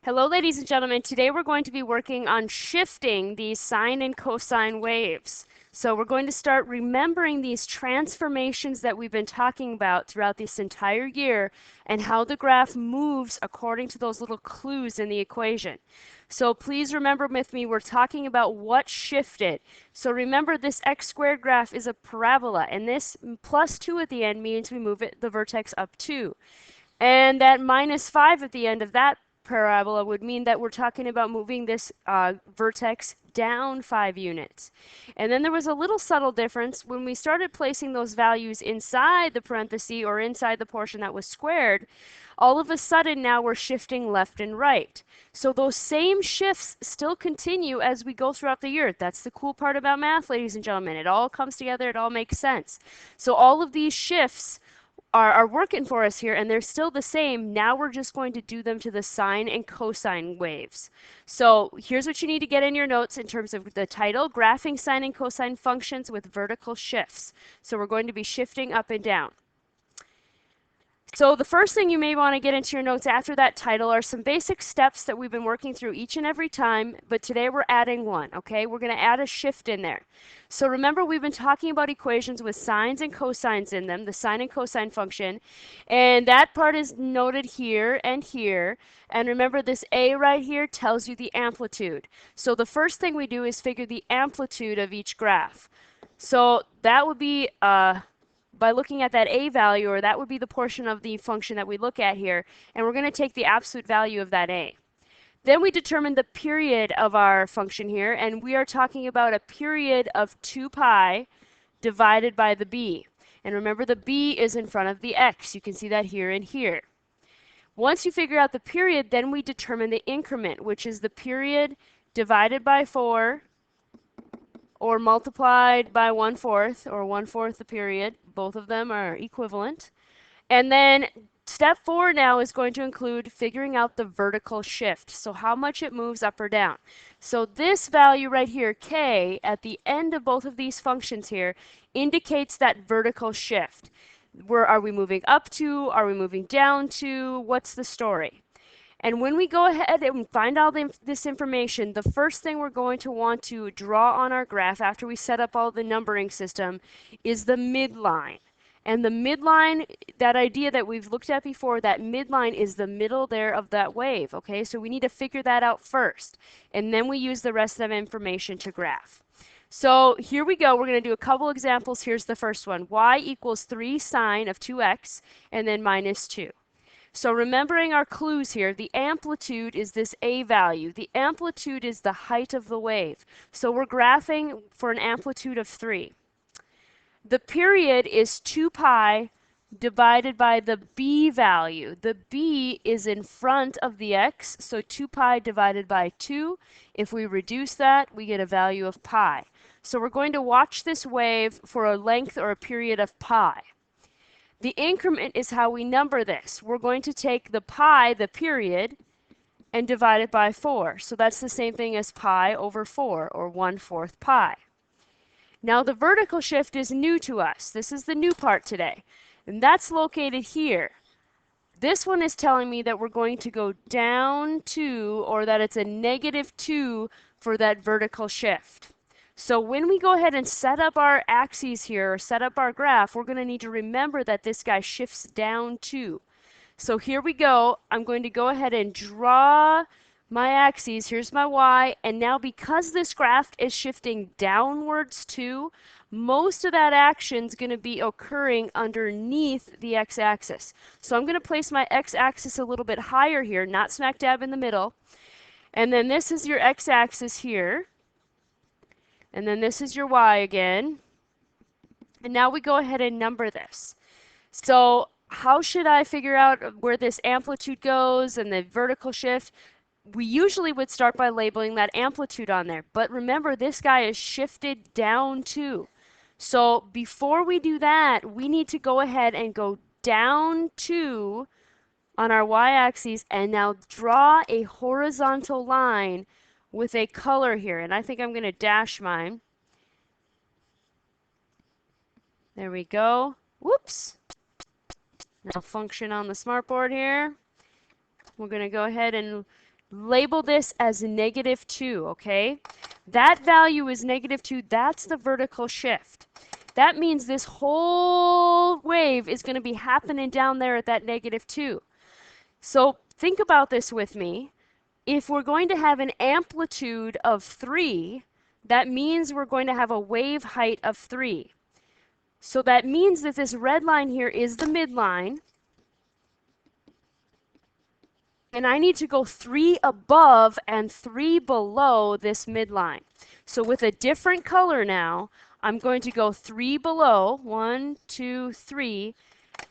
Hello, ladies and gentlemen. Today we're going to be working on shifting these sine and cosine waves. So we're going to start remembering these transformations that we've been talking about throughout this entire year and how the graph moves according to those little clues in the equation. So please remember with me, we're talking about what shifted. So remember, this x squared graph is a parabola, and this plus 2 at the end means we move the vertex up 2. And that minus 5 at the end of that parabola would mean that we're talking about moving this vertex down 5 units. And then there was a little subtle difference when we started placing those values inside the parenthesis or inside the portion that was squared. All of a sudden now we're shifting left and right. So those same shifts still continue as we go throughout the year. That's the cool part about math, ladies and gentlemen. It all comes together, it all makes sense. So all of these shifts are working for us here, and they're still the same. Now we're just going to do them to the sine and cosine waves. So here's what you need to get in your notes in terms of the title: graphing sine and cosine functions with vertical shifts. So we're going to be shifting up and down. So the first thing you may want to get into your notes after that title are some basic steps that we've been working through each and every time, but today we're adding one, okay? We're going to add a shift in there. So remember, we've been talking about equations with sines and cosines in them, the sine and cosine function, and that part is noted here and here. And remember, this A right here tells you the amplitude. So the first thing we do is figure the amplitude of each graph. So that would be by looking at that A value, or that would be the portion of the function that we look at here, and we're going to take the absolute value of that A. Then we determine the period of our function here, and we are talking about a period of 2 pi divided by the B. And remember, the B is in front of the x. You can see that here and here. Once you figure out the period, then we determine the increment, which is the period divided by 4 or multiplied by 1/4, or 1/4 the period. Both of them are equivalent. And then step 4 now is going to include figuring out the vertical shift, so how much it moves up or down. So this value right here, k, at the end of both of these functions here, indicates that vertical shift. Are we moving up to? Are we moving down to? What's the story? And when we go ahead and find all this information, the first thing we're going to want to draw on our graph after we set up all the numbering system is the midline. And the midline, that idea that we've looked at before, that midline is the middle there of that wave, okay? So we need to figure that out first, and then we use the rest of the information to graph. So here we go. We're going to do a couple examples. Here's the first one. Y equals 3 sine of 2x, and then minus 2. So remembering our clues here, the amplitude is this A value. The amplitude is the height of the wave. So we're graphing for an amplitude of 3. The period is 2 pi divided by the B value. The B is in front of the x, so 2 pi divided by 2. If we reduce that, we get a value of pi. So we're going to watch this wave for a length or a period of pi. The increment is how we number this. We're going to take the pi, the period, and divide it by 4. So that's the same thing as pi over 4, or 1/4 pi. Now the vertical shift is new to us. This is the new part today. And that's located here. This one is telling me that we're going to go down 2, or that it's a -2 for that vertical shift. So when we go ahead and set up our axes here, or set up our graph, we're going to need to remember that this guy shifts down 2. So here we go. I'm going to go ahead and draw my axes. Here's my y. And now because this graph is shifting downwards 2, most of that action is going to be occurring underneath the x-axis. So I'm going to place my x-axis a little bit higher here, not smack dab in the middle. And then this is your x-axis here. And then this is your y again. And now we go ahead and number this. So how should I figure out where this amplitude goes and the vertical shift? We usually would start by labeling that amplitude on there. But remember, this guy is shifted down 2. So before we do that, we need to go ahead and go down 2 on our y-axis and now draw a horizontal line with a color here. And I think I'm going to dash mine. There we go. Whoops. Now function on the smartboard here. We're going to go ahead and Label this as -2, okay? That value is -2. That's the vertical shift. That means this whole wave is going to be happening down there at that -2. So think about this with me. If we're going to have an amplitude of 3, that means we're going to have a wave height of 3. So that means that this red line here is the midline. And I need to go 3 above and 3 below this midline. So with a different color now, I'm going to go 3 below, 1, 2, 3,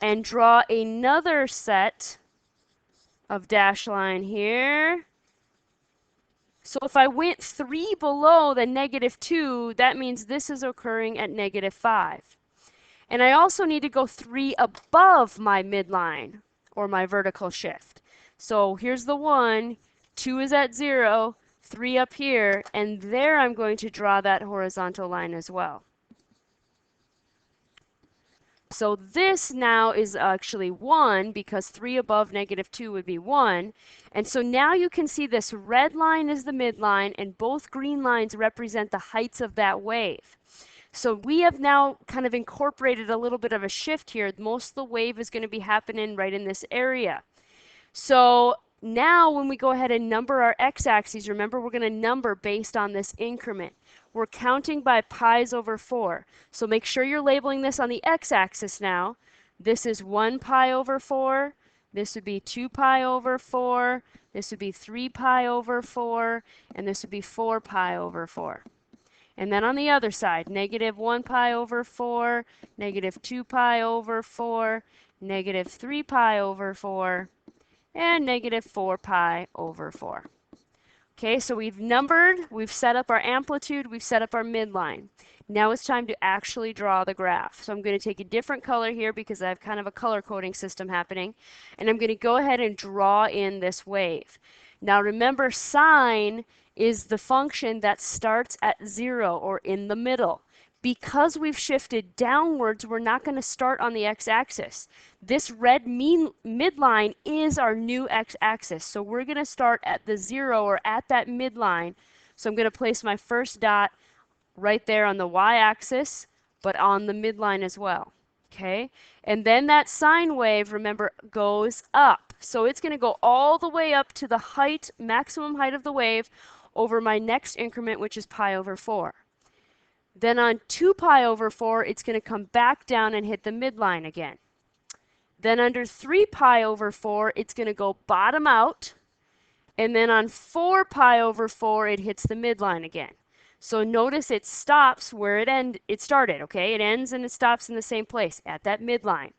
and draw another set of dash line here. So if I went 3 below the -2, that means this is occurring at -5. And I also need to go 3 above my midline, or my vertical shift. So here's the 1, 2 is at 0, 3 up here, and there I'm going to draw that horizontal line as well. So this now is actually 1 because 3 above -2 would be 1. And so now you can see this red line is the midline and both green lines represent the heights of that wave. So we have now kind of incorporated a little bit of a shift here. Most of the wave is going to be happening right in this area. So now when we go ahead and number our x-axes, remember we're going to number based on this increment. We're counting by pi's over 4. So make sure you're labeling this on the x-axis now. This is 1 pi over 4. This would be 2 pi over 4. This would be 3 pi over 4. And this would be 4 pi over 4. And then on the other side, -1 pi over 4, -2 pi over 4, -3 pi over 4, and -4 pi over 4. Okay, so we've numbered, we've set up our amplitude, we've set up our midline. Now it's time to actually draw the graph. So I'm going to take a different color here because I have kind of a color coding system happening. And I'm going to go ahead and draw in this wave. Now remember, sine is the function that starts at 0 or in the middle. Because we've shifted downwards, we're not going to start on the x-axis. This red midline is our new x-axis. So we're going to start at the 0 or at that midline. So I'm going to place my first dot right there on the y-axis, but on the midline as well. Okay? And then that sine wave, remember, goes up. So it's going to go all the way up to the height, maximum height of the wave over my next increment, which is pi over 4. Then on 2 pi over 4, it's going to come back down and hit the midline again. Then under 3 pi over 4, it's going to go bottom out. And then on 4 pi over 4, it hits the midline again. So notice it stops where it started, okay? It ends and it stops in the same place, at that midline.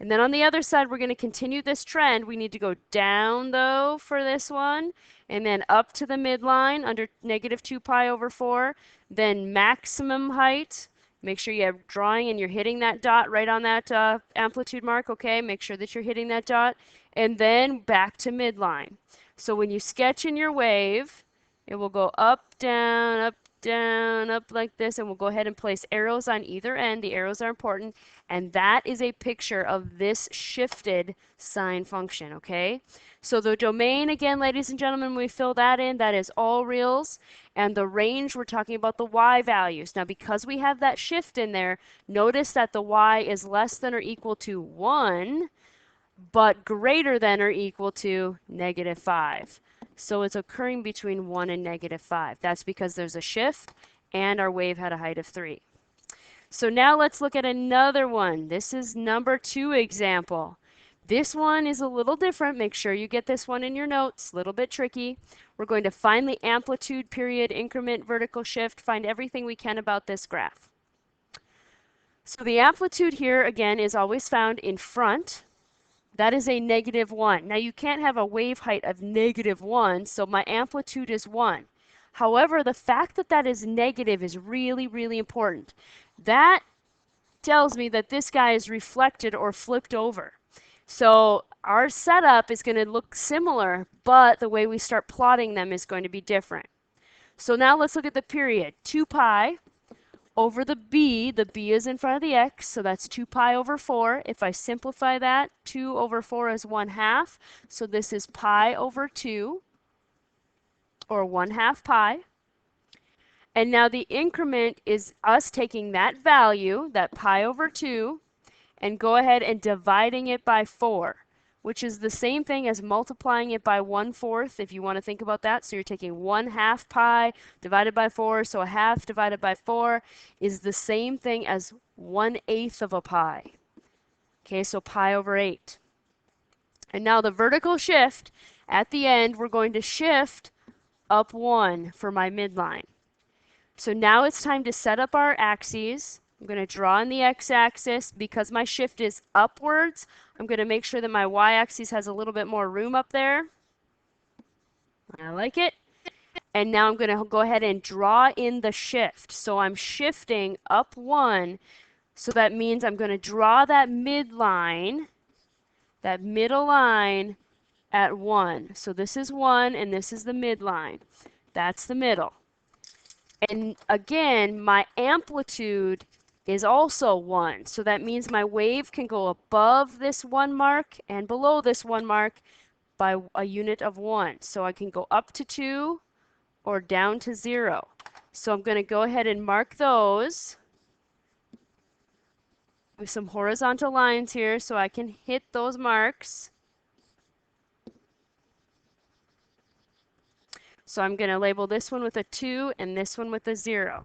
And then on the other side, we're going to continue this trend. We need to go down, though, for this one, and then up to the midline under -2 pi over 4. Then maximum height. Make sure you have drawing and you're hitting that dot right on that amplitude mark, okay? Make sure that you're hitting that dot. And then back to midline. So when you sketch in your wave, it will go up, down, up like this, and we'll go ahead and place arrows on either end. The arrows are important, and that is a picture of this shifted sine function, okay? So the domain, again, ladies and gentlemen, when we fill that in, that is all reals, and the range, we're talking about the y values. Now, because we have that shift in there, notice that the y is less than or equal to 1, but greater than or equal to -5. So it's occurring between 1 and -5. That's because there's a shift and our wave had a height of 3. So now let's look at another one. This is number 2 example. This one is a little different. Make sure you get this one in your notes. A little bit tricky. We're going to find the amplitude, period, increment, vertical shift, find everything we can about this graph. So the amplitude here, again, is always found in front. That is a -1. Now you can't have a wave height of -1, so my amplitude is 1. However, the fact that that is negative is really, really important. That tells me that this guy is reflected or flipped over. So our setup is going to look similar, but the way we start plotting them is going to be different. So now let's look at the period. 2 pi over the b is in front of the x, so that's 2 pi over 4. If I simplify that, 2 over 4 is 1/2, so this is pi over 2. or 1/2 pi. And now the increment is us taking that value, that pi over 2, and go ahead and dividing it by 4, which is the same thing as multiplying it by 1/4 if you want to think about that. So you're taking 1/2 pi divided by 4, so a half divided by 4 is the same thing as 1/8 of a pi. Okay, so pi over 8. And now the vertical shift, at the end, we're going to shift up 1 for my midline. So now it's time to set up our axes. I'm going to draw in the x-axis. Because my shift is upwards, I'm going to make sure that my y-axis has a little bit more room up there. I like it. And now I'm going to go ahead and draw in the shift. So I'm shifting up 1. So that means I'm going to draw that midline, that middle line at 1. So this is 1 and this is the midline. That's the middle. And again, my amplitude is also 1. So that means my wave can go above this 1 mark and below this 1 mark by a unit of 1. So I can go up to 2 or down to 0. So I'm going to go ahead and mark those with some horizontal lines here so I can hit those marks. So I'm going to label this one with a 2 and this one with a 0.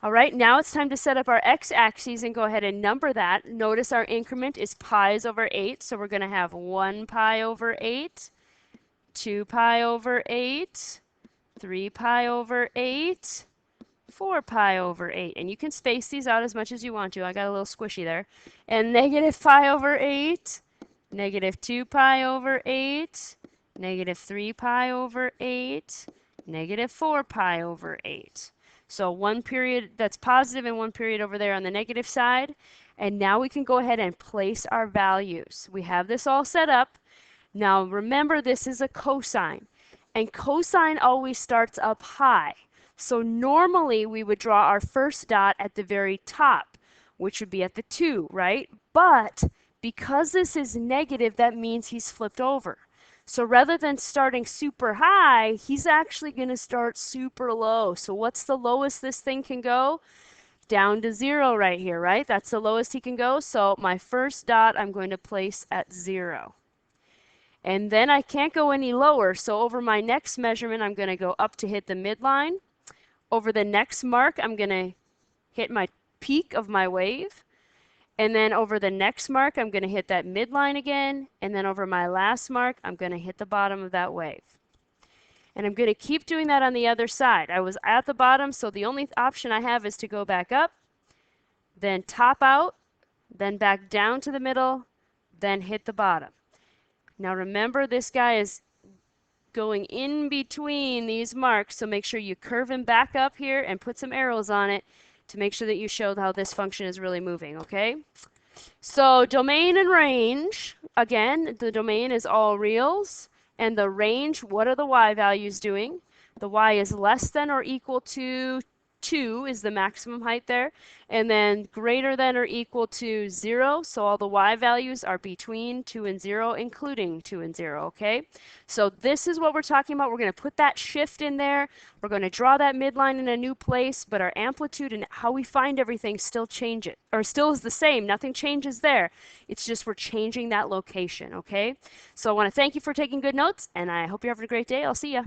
All right, now it's time to set up our x-axis and go ahead and number that. Notice our increment is pi's over 8, so we're going to have 1 pi over 8, 2 pi over 8, 3 pi over 8, 4 pi over 8. And you can space these out as much as you want to. I got a little squishy there. And negative pi over 8, negative 2 pi over 8, negative 3 pi over 8, negative 4 pi over 8. So one period that's positive and one period over there on the negative side. And now we can go ahead and place our values. We have this all set up. Now remember, this is a cosine. And cosine always starts up high. So normally we would draw our first dot at the very top, which would be at the 2, right? But because this is negative, that means he's flipped over. So rather than starting super high, he's actually going to start super low. So what's the lowest this thing can go? Down to 0 right here, right? That's the lowest he can go. So my first dot I'm going to place at 0. And then I can't go any lower. So over my next measurement, I'm going to go up to hit the midline. Over the next mark, I'm going to hit my peak of my wave. And then over the next mark, I'm going to hit that midline again. And then over my last mark, I'm going to hit the bottom of that wave. And I'm going to keep doing that on the other side. I was at the bottom, so the only option I have is to go back up, then top out, then back down to the middle, then hit the bottom. Now remember, this guy is going in between these marks, so make sure you curve him back up here and put some arrows on it to make sure that you show how this function is really moving, okay? So domain and range, again, the domain is all reals, and the range, what are the y values doing? The y is less than or equal to 2 is the maximum height there, and then greater than or equal to 0, so all the y values are between 2 and 0, including 2 and 0, okay? So this is what we're talking about. We're going to put that shift in there. We're going to draw that midline in a new place, but our amplitude and how we find everything still change it, or still is the same. Nothing changes there. It's just we're changing that location, okay? So I want to thank you for taking good notes, and I hope you're having a great day. I'll see ya.